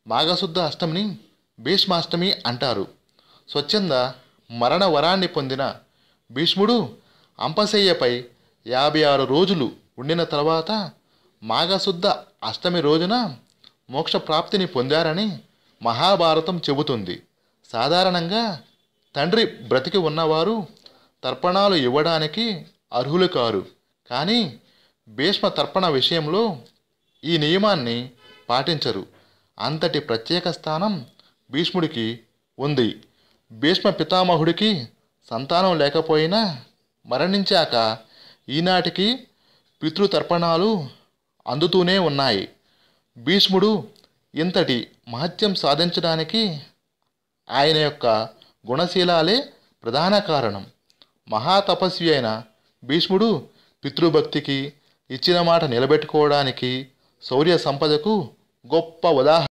మాఘశుద్ధ అష్టమిని భీష్మాష్టమి అంటారు. స్వచ్ఛంద మరణ వరాన్ని పొందిన భీష్ముడు అంపశయ్యపై 56 రోజులు ఉండిన తర్వాత మాఘశుద్ధ అష్టమి రోజున మోక్షప్రాప్తిని పొందారని మహాభారతం చెబుతుంది. సాధారణంగా తండ్రి బ్రతికి ఉన్నవారు తర్పణాలు ఇవ్వడానికి అర్హులు కారు. కానీ భీష్మ తర్పణ విషయంలో ఈ నియమాన్ని పాటించరు. అంతటి ప్రత్యేక స్థానం భీష్ముడికి ఉంది. భీష్మ పితామహుడికి సంతానం లేకపోయినా మరణించాక ఈనాటికి పితృతర్పణాలు అందుతూనే ఉన్నాయి. భీష్ముడు ఇంతటి మహత్యం సాధించడానికి ఆయన యొక్క గుణశీలాలే ప్రధాన కారణం. మహాతపస్వి అయిన భీష్ముడు పితృభక్తికి, ఇచ్చిన మాట నిలబెట్టుకోవడానికి, శౌర్య సంపదకు గొప్ప ఉదాహరణ.